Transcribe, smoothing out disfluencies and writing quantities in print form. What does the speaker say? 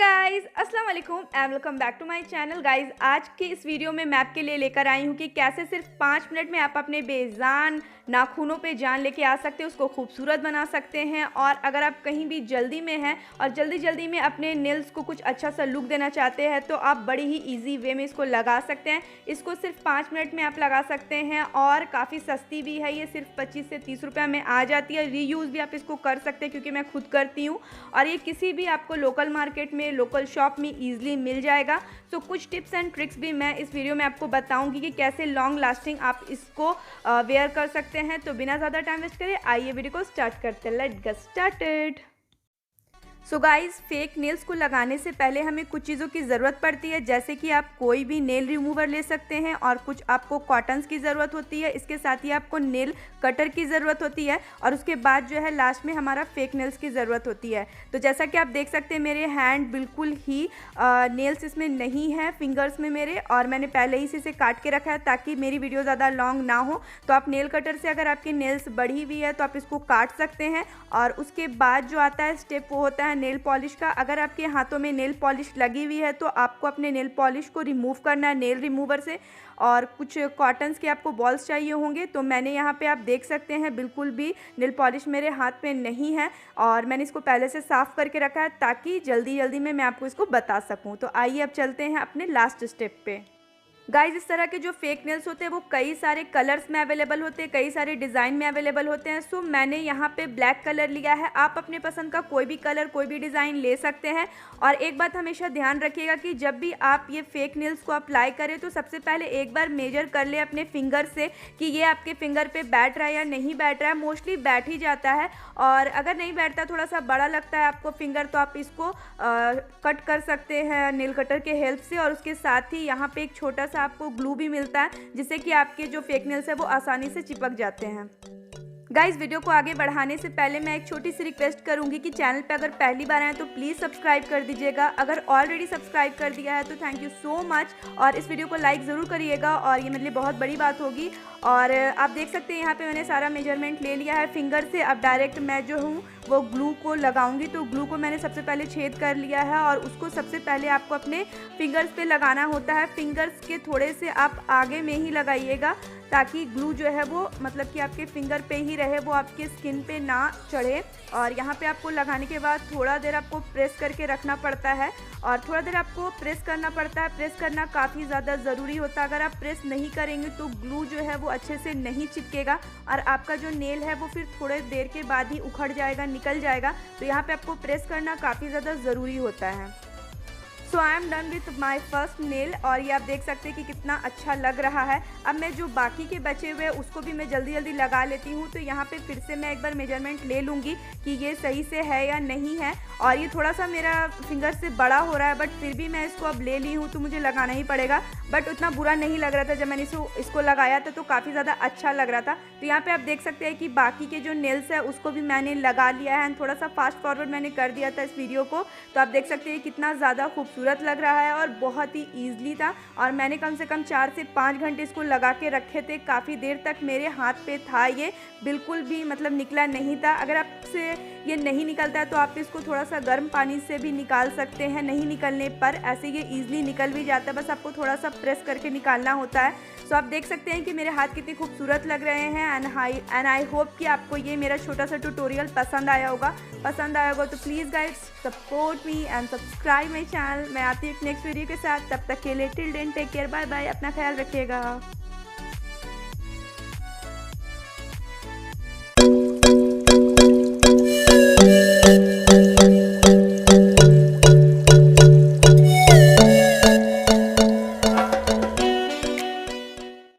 Guys अस्सलाम वालेकुम and welcome back to my channel. Guys आज के इस वीडियो में मैं आपके लिए लेकर आई हूँ कि कैसे सिर्फ 5 मिनट में आप अपने बेजान नाखूनों पे जान लेके आ सकते हैं, उसको खूबसूरत बना सकते हैं। और अगर आप कहीं भी जल्दी में हैं और जल्दी में अपने नेल्स को कुछ अच्छा सा लुक देना चाहते हैं तो आप बड़ी ही ईजी वे में इसको लगा सकते हैं। इसको सिर्फ 5 मिनट में आप लगा सकते हैं और काफ़ी सस्ती भी है। ये सिर्फ 25 से 30 रुपये में आ जाती है। रीयूज़ भी आप इसको कर सकते हैं क्योंकि मैं खुद करती हूँ और ये किसी भी आपको लोकल मार्केट में, लोकल शॉप में ईजिली मिल जाएगा। तो कुछ टिप्स एंड ट्रिक्स भी मैं इस वीडियो में आपको बताऊंगी कि कैसे लॉन्ग लास्टिंग आप इसको वेयर कर सकते हैं। तो बिना ज़्यादा टाइम वेस्ट करें आइए वीडियो को स्टार्ट करते हैं। Let's get started. So guys, fake nails को लगाने से पहले हमें कुछ चीज़ों की ज़रूरत पड़ती है, जैसे कि आप कोई भी नेल रिमूवर ले सकते हैं और कुछ आपको कॉटन्स की ज़रूरत होती है। इसके साथ ही आपको नेल कटर की ज़रूरत होती है और उसके बाद जो है लास्ट में हमारा फेक नेल्स की ज़रूरत होती है। तो जैसा कि आप देख सकते हैं मेरे हैंड बिल्कुल ही नेल्स इसमें नहीं है, फिंगर्स में मेरे, और मैंने पहले ही इसे काट के रखा है ताकि मेरी वीडियो ज़्यादा लॉन्ग ना हो। तो आप नेल कटर से अगर आपकी नेल्स बढ़ी हुई है तो आप इसको काट सकते हैं। और उसके बाद जो आता है स्टेप वो होता है नेल पॉलिश का। अगर आपके हाथों में नेल पॉलिश लगी हुई है तो आपको अपने नेल पॉलिश को रिमूव करना है नेल रिमूवर से। और कुछ कॉटन्स के आपको बॉल्स चाहिए होंगे। तो मैंने यहाँ पे आप देख सकते हैं बिल्कुल भी नेल पॉलिश मेरे हाथ पे नहीं है और मैंने इसको पहले से साफ़ करके रखा है ताकि जल्दी में मैं आपको इसको बता सकूँ। तो आइए अब चलते हैं अपने लास्ट स्टेप पे। गाइज, इस तरह के जो फेक नेल्स होते हैं वो कई सारे कलर्स में अवेलेबल होते हैं, कई सारे डिज़ाइन में अवेलेबल होते हैं। सो मैंने यहाँ पे ब्लैक कलर लिया है। आप अपने पसंद का कोई भी कलर, कोई भी डिज़ाइन ले सकते हैं। और एक बात हमेशा ध्यान रखिएगा कि जब भी आप ये फेक नेल्स को अप्लाई करें तो सबसे पहले एक बार मेजर कर ले अपने फिंगर से कि ये आपके फिंगर पे बैठ रहा है या नहीं बैठ रहा है। मोस्टली बैठ ही जाता है और अगर नहीं बैठता, थोड़ा सा बड़ा लगता है आपको फिंगर, तो आप इसको कट कर सकते हैं नेल कटर के हेल्प से। और उसके साथ ही यहाँ पे एक छोटा आपको ग्लू भी मिलता है जिससे कि आपके जो फेक नेल्स है वो आसानी से चिपक जाते हैं। गाइज, वीडियो को आगे बढ़ाने से पहले मैं एक छोटी सी रिक्वेस्ट करूंगी कि चैनल पे अगर पहली बार आए तो प्लीज़ सब्सक्राइब कर दीजिएगा। अगर ऑलरेडी सब्सक्राइब कर दिया है तो थैंक यू सो मच और इस वीडियो को लाइक ज़रूर करिएगा और ये मेरे लिए बहुत बड़ी बात होगी। और आप देख सकते हैं यहाँ पे मैंने सारा मेजरमेंट ले लिया है फिंगर से। अब डायरेक्ट मैं जो हूँ वो ग्लू को लगाऊंगी। तो ग्लू को मैंने सबसे पहले छेद कर लिया है और उसको सबसे पहले आपको अपने फिंगर्स पे लगाना होता है। फिंगर्स के थोड़े से आप आगे में ही लगाइएगा ताकि ग्लू जो है वो मतलब कि आपके फिंगर पे ही रहे, वो आपके स्किन पे ना चढ़े। और यहाँ पे आपको लगाने के बाद थोड़ा देर आपको प्रेस करके रखना पड़ता है और थोड़ा देर आपको प्रेस करना पड़ता है। प्रेस करना काफ़ी ज़्यादा ज़रूरी होता है। अगर आप प्रेस नहीं करेंगे तो ग्लू जो है वो अच्छे से नहीं चिपकेगा और आपका जो नेल है वो फिर थोड़े देर के बाद ही उखड़ जाएगा, निकल जाएगा। तो यहाँ पे आपको प्रेस करना काफ़ी ज़्यादा ज़रूरी होता है। So I am done with my first nail और ये आप देख सकते हैं कि कितना अच्छा लग रहा है। अब मैं जो बाकी के बचे हुए उसको भी मैं जल्दी लगा लेती हूँ। तो यहाँ पे फिर से मैं एक बार मेजरमेंट ले लूँगी कि ये सही से है या नहीं है। और ये थोड़ा सा मेरा फिंगर से बड़ा हो रहा है बट फिर भी मैं इसको अब ले ली हूँ तो मुझे लगाना ही पड़ेगा। बट उतना बुरा नहीं लग रहा था जब मैंने इसको लगाया था, तो काफ़ी ज़्यादा अच्छा लग रहा था। तो यहाँ पे आप देख सकते हैं कि बाकी के जो नेल्स है उसको भी मैंने लगा लिया है। थोड़ा सा फास्ट फॉरवर्ड मैंने कर दिया था इस वीडियो को। तो आप देख सकते हैं कितना ज़्यादा खूबसूरत लग रहा है और बहुत ही ईजिली था। और मैंने कम से कम 4 से 5 घंटे इसको लगा के रखे थे। काफ़ी देर तक मेरे हाथ पे था, ये बिल्कुल भी मतलब निकला नहीं था। अगर आपसे ये नहीं निकलता है तो आप इसको थोड़ा सा गर्म पानी से भी निकाल सकते हैं। नहीं निकलने पर ऐसे ये ईजिली निकल भी जाता है, बस आपको थोड़ा सा प्रेस करके निकालना होता है। सो आप देख सकते हैं कि मेरे हाथ कितने खूबसूरत लग रहे हैं एंड आई होप कि आपको ये मेरा छोटा सा ट्यूटोरियल पसंद आया होगा। तो please guys support me and subscribe my channel. मैं आती हूँ नेक्स्ट वीडियो के साथ। तब तक के लिए till then take care, bye bye, अपना ख्याल रखिएगा।